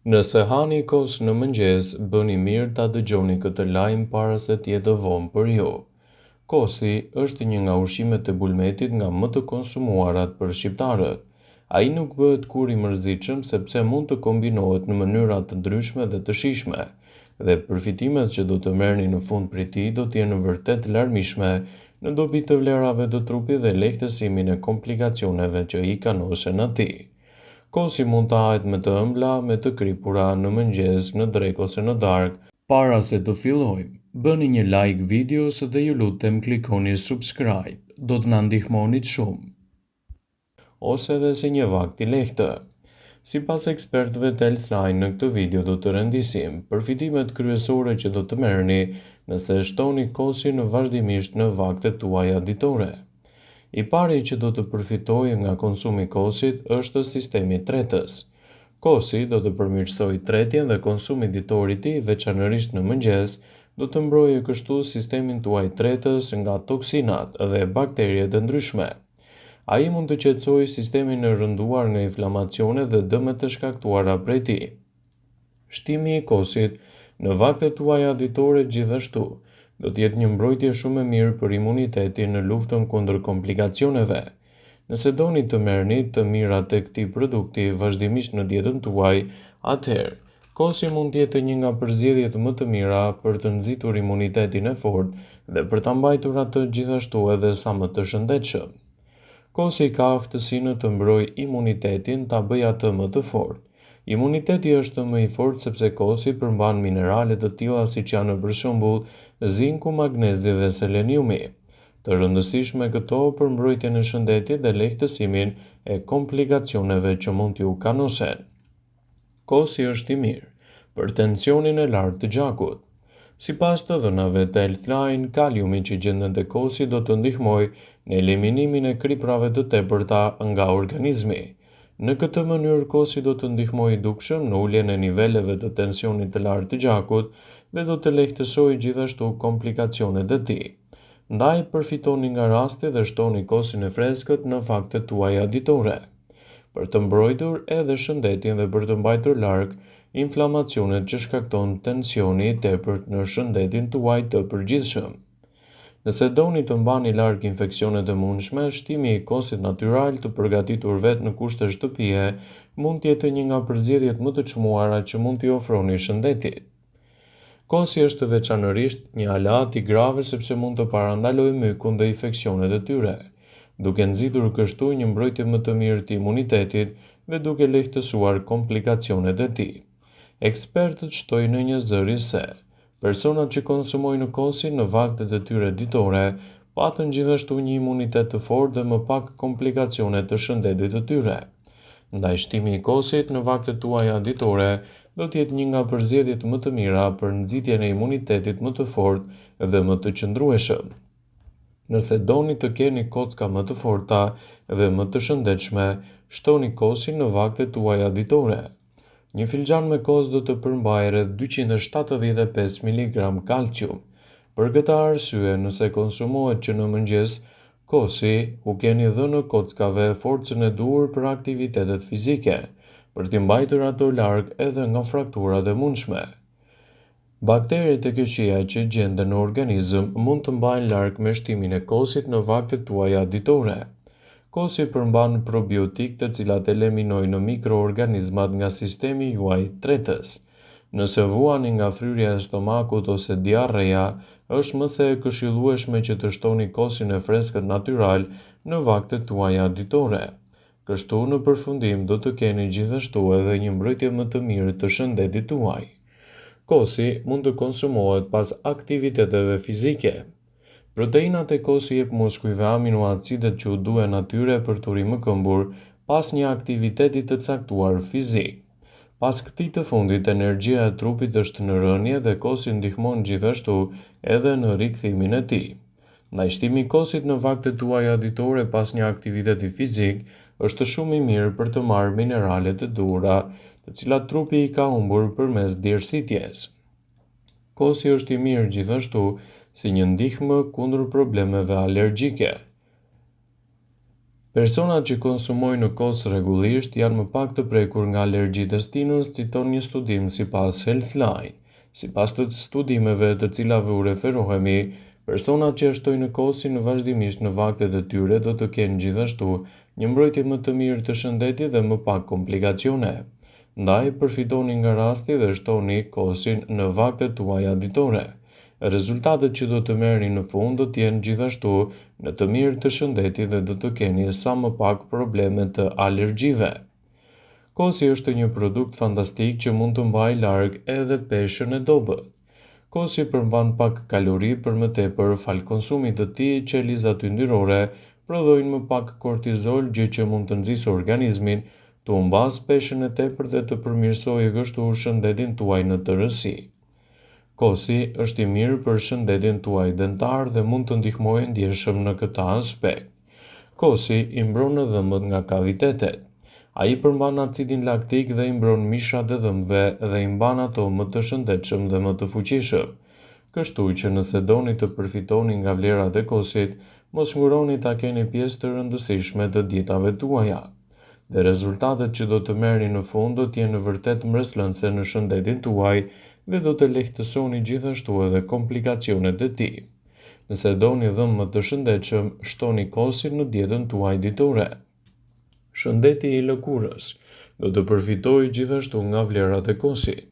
Nëse hani kos në mëngjes, bëni mirë ta dëgjoni këtë lajm para se të jetë vonë për ju. Kosi është një nga ushqimet e bulmetit nga më të konsumuarat për shqiptarët. Ai nuk bëhet kur i mërzitshëm sepse mund të kombinohet në mënyra të ndryshme dhe të shijshme, dhe përfitimet që do të merrni në fund prej tij do të jenë vërtet larmishme në dobi të vlerave të trupit dhe lehtësimin e komplikacioneve që i kanosen atij. Kosi mund të hahet me të ëmbla, me të kripura, në mëngjes, në drekë ose në darkë. Para se të fillojmë, bëni një like videos dhe ju lutem klikoni subscribe, do të na ndihmonit shumë. Ose edhe si një vakt i lehtë. Sipas ekspertëve të Healthline, në këtë video do të rëndisim përfitimet kryesore që do të merrni nëse shtoni kosin vazhdimisht në vaktet tuaja ditore. I pari që do të përfitojë nga konsumi i kosit është sistemi tretës. Kosi do të përmirësojë tretjen dhe konsumi ditor i tij, veçanërisht në mëngjes, do të mbrojë kështu sistemin tuaj tretës nga toksinat dhe bakteriet e ndryshme. Ai mund të qetësojë sistemin e rënduar nga inflamacionet dhe dëmet e shkaktuara prej tij. Shtimi i kosit në vaktet tuaja ditore gjithashtu do të jetë një mbrojtje shumë e mirë për imunitetin në luftën kundër komplikacioneve. Nëse doni të merrni të mirat e këtij produkti vazhdimisht në dietën tuaj, atëherë kosi mund të jetë një nga përzgjedhjet më të mira për të nxitur imunitetin e fortë dhe për ta mbajtur atë gjithashtu edhe sa më të shëndetshëm. Kosi ka aftësinë të mbrojë imunitetin, ta bëjë atë më të fortë. Imuniteti është më i fortë sepse kosi përmban minerale të tilla siç janë për shembull zinku, magnezi dhe seleniumi, të rëndësishme këto për mbrojtjen e shëndetit dhe lehtësimin e komplikacioneve që mund t'ju kanosen. Kosi është i mirë për tensionin e lartë të gjakut. Sipas të dhënave të Healthline, kaliumi që gjendet te kosi do të ndihmojë në eliminimin e kriprave të tepërta nga organizmi. Në këtë mënyrë kosi do të ndihmojë dukshëm në uljen e niveleve të tensionit të lartë të gjakut dhe do të lehtësojë gjithashtu komplikacionet e tij. Ndaj përfitoni nga rasti dhe shtoni kosin e freskët në vaktet tuaja ditore, për të mbrojtur edhe shëndetin dhe për të mbajtur larg inflamacionet që shkakton tensioni i tepërt në shëndetin tuaj të përgjithshëm. Nëse doni të mbani larg infeksionet e mundshme, shtimi i kosit natyral të përgatitur vetë në kushte shtëpie mund të jetë një nga përzgjedhjet më të çmuara që mund t'i ofroni shëndetit. Kosi është veçanërisht një aleat i grave sepse mund të parandalojë mykun dhe infeksionet e tyre, duke nxitur kështu një mbrojtje më të mirë të imunitetit dhe duke lehtësuar komplikacionet e tij. Ekspertët shtojnë në një zëri se personat që konsumojnë kosin në vaktet e tyre ditore patën gjithashtu një imunitet të fortë dhe më pak komplikacione të shëndetit të tyre. Ndaj shtimi i kosit në vaktet tuaja ditore do të jetë një nga përzgjedhjet më të mira për nxitjen e imunitetit më të fortë dhe më të qëndrueshëm. Nëse doni të keni kocka më të forta dhe më të shëndetshme, shtoni kosin në vaktet tuaja ditore. Një filxhan me kos do të përmbajë rreth 275 mg kalcium. Për këtë arsye, nëse konsumohet që në mëngjes, kosi u keni dhënë kockave forcën e duhur për aktivitetet fizike, për t'i mbajtur ato larg edhe nga frakturat e mundshme. Bakteret e keqija që gjenden në organizëm mund të mbajnë larg me shtimin e kosit në vaktet tuaja ditore. Kosi përmban probiotik të cilat eliminojnë mikroorganizmat nga sistemi juaj tretës. Nëse vuani nga fryrja e stomakut ose diarrea, është më se e këshillueshme që të shtoni kosin e freskët natyral në vaktet tuaja ditore. Kështu në përfundim do të keni gjithashtu edhe një mbrojtje më të mirë të shëndetit tuaj. Kosi mund të konsumohet pas aktiviteteve fizike. Proteinat e kosi jep muskujve aminoacidet që u duhen atyre për t'u rimëkëmbur pas një aktiviteti të caktuar fizik. Pas këtij të fundit, energjia e trupit është në rënje dhe kosi ndihmon gjithashtu edhe në rikthimin e tij. Ndaj shtimi i kosit në vaktet tuaja ditore pas një aktiviteti fizik është shumë i mirë për të marrë mineralet e duhura, të cilat trupi i ka humbur përmes djersitjes. Kosi është i mirë gjithashtu si një ndihmë kundër problemeve alergjike. Personat që konsumojnë në kos rregullisht janë më pak të prekur nga alergjitë e stinës, citon një studim sipas Healthline. Sipas të studimeve të cilave u referohemi, personat që shtojnë kosin vazhdimisht në vaktet e tyre do të kenë gjithashtu një mbrojtje më të mirë të shëndetit dhe më pak komplikacione. Ndaj, përfitoni nga rasti dhe shtoni kosin në vaktet tuaja ditore. Rezultatet që do të merrni në fund do të jenë gjithashtu në të mirë të shëndetit dhe do të keni sa më pak probleme të alergjive. Kosi është një produkt fantastik që mund të mbajë larg edhe peshën e dobët. Kosi përmban pak kalori për më tepër fal konsumit të tij, qelizat yndyrore prodhojnë më pak kortizol, gjë që mund të nxjisë organizmin të humbas peshën e tepërt dhe të përmirësojë kështu shëndetin tuaj në tërësi. Kosi është i mirë për shëndetin tuaj dentar dhe mund të ndihmojë ndjeshëm në këtë aspekt. Kosi i mbron në dhëmbët nga kavitetet. Ai përmban acidin laktik dhe i mbron mishrat e dhëmbëve dhe i mban ato më të shëndetshëm dhe më të fuqishëm. Kështu që nëse doni të përfitoni nga vlerat e kosit, mos nguroni ta keni pjesë të rëndësishme të dietave tuaja. Dhe rezultatet që do të merrni në fund do të jenë vërtet mbreslënse në shëndetin tuaj dhe do të lehtësoni gjithashtu edhe komplikacionet e tij. Nëse doni dhëmbë më të shëndetshëm, shtoni kosin në dietën tuaj ditore. Shëndeti i lëkurës do të përfitojë gjithashtu nga vlerat e kosit.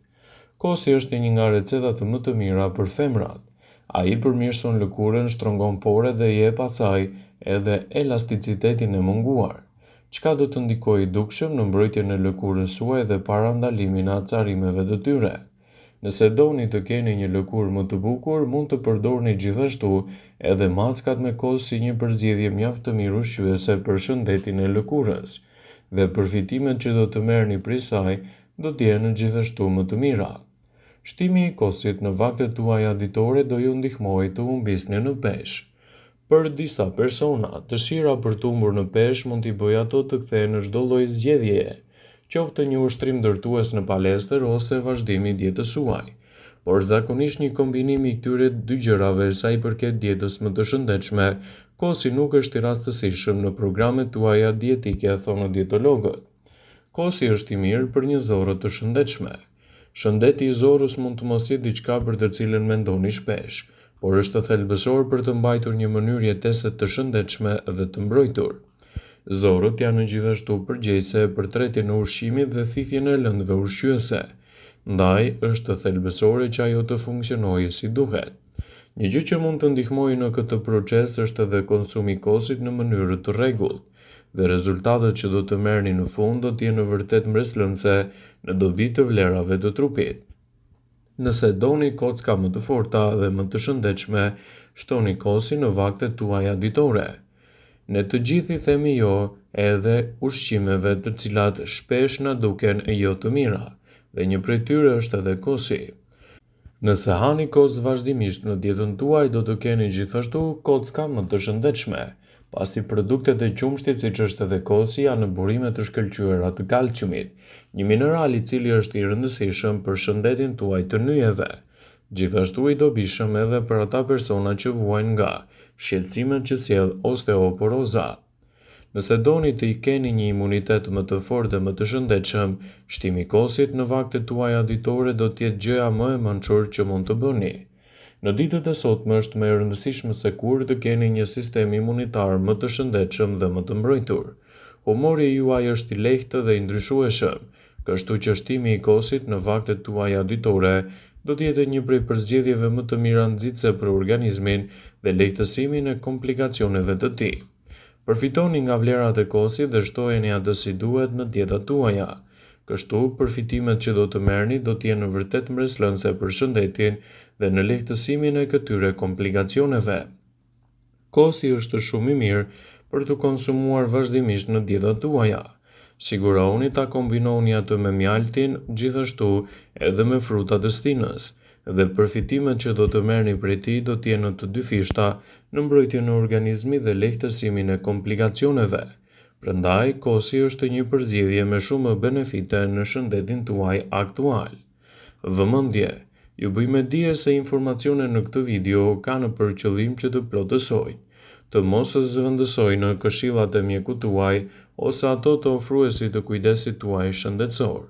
Kosi është një nga recetat më të mira për femrat. Ai përmirëson lëkurën, shtrëngon poret dhe i jep asaj edhe elasticitetin e munguar, çka do të ndikojë dukshëm në mbrojtjen e lëkurës suaj dhe parandalimin e acarimeve të tyre. Nëse doni të keni një lëkurë më të bukur, mund të përdorni gjithashtu edhe maskat me kos si një përzgjedhje mjaft të mirë ushqyese për shëndetin e lëkurës, dhe përfitimet që do të merrni prej saj do të jenë gjithashtu më të mira. Shtimi i kosit në vaktet tuaja ditore do ju ndihmojë të humbisni në peshë. Për disa persona, dëshira për të humbur në peshë mund t'i bëjë ato të kthehen në çdo lloj zgjedhjeje, qoftë një ushtrim ndërtues në palestër ose vazhdimi i dietës suaj. Por zakonisht një kombinim i këtyre dy gjërave sa i përket dietës më të shëndetshme, kosi nuk është i rastësishëm në programet tuaja dietike, thonë dietologët. Kosi është i mirë për një zorrë të shëndetshme. Shëndeti i zorrës mund të mos jetë diçka për të cilën mendoni shpesh, por është thelbësor për të mbajtur një mënyrë jetese të shëndetshme dhe të mbrojtur. Zorrët janë gjithashtu përgjegjëse për tretjen e ushqimit dhe thithjen e lëndëve ushqyese. Ndaj, është thelbësore që ajo të funksionojë si duhet. Një gjë që mund të ndihmojë në këtë proces është edhe konsumi i kosit në mënyrë të rregullt, dhe rezultatet që do të merrni në fund do të jenë vërtet mbreslënse në dobi të vlerave të trupit. Nëse doni kocka më të forta dhe më të shëndetshme, shtoni kosin në vaktet tuaja ditore. Ne të gjithë i themi jo edhe ushqimeve të cilat shpesh na duken jo të mira, dhe një prej tyre është edhe kosi. Nëse hani kos vazhdimisht në dietën tuaj, do të keni gjithashtu kocka më të shëndetshme, pasi produktet e qumshtit siç është edhe kosi janë në burime të shkëlqyera të kalciumit, një mineral i cili është i rëndësishëm për shëndetin tuaj të nyjeve. Gjithashtu i dobishëm edhe për ata persona që vuajnë nga shqetësimet që sjell osteoporoza. Nëse doni të i keni një imunitet më të fortë dhe më të shëndetshëm, shtimi i kosit në vaktet tuaja ditore do të jetë gjëja më e mençur që mund të bëni. Në ditët e sotme është më e rëndësishme se kur të keni një sistem imunitar më të shëndetshëm dhe më të mbrojtur. Humori juaj është i lehtë dhe i ndryshueshëm, kështu që shtimi i kosit në vaktet tuaja ditore do të jetë një prej përzgjedhjeve më të mira nxitse për organizmin dhe lehtësimin e komplikacioneve të tij. Përfitoni nga vlerat e kosit dhe shtojeni atë si duhet në dietat tuaja. Kështu, përfitimet që do të merrni do të jenë vërtet mbreslënse për shëndetin dhe në lehtësimin e këtyre komplikacioneve. Kosi është shumë i mirë për të konsumuar vazhdimisht në dietat tuaja. Siguroni ta kombinoni atë me mjaltin, gjithashtu edhe me frutat e stinës, dhe përfitimet që do të merrni prej tij do të jenë të dyfishta në mbrojtjen e organizmit dhe lehtësimin e komplikacioneve. Prandaj, kosi është një përzgjedhje me shumë benefite në shëndetin tuaj aktual. Vëmendje, ju bëj me dije se informacionet në këtë video kanë për qëllim që të plotësojnë. të mos zëvendësojnë në këshillat e mjekut tuaj ose ato të ofruesit të kujdesit tuaj shëndetësor,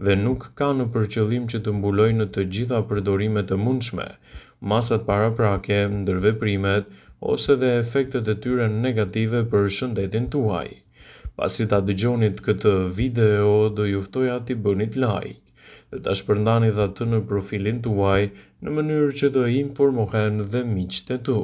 dhe nuk kanë për qëllim që të mbulojnë në të gjitha përdorimet e mundshme, masat paraprake, ndërveprimet ose dhe efektet e tyre negative për shëndetin tuaj. Pasi ta dëgjonit këtë video, do ju ftoja t'i bënit like dhe ta shpërndanit atë në profilin tuaj në mënyrë që të informohen dhe miqtë e tu.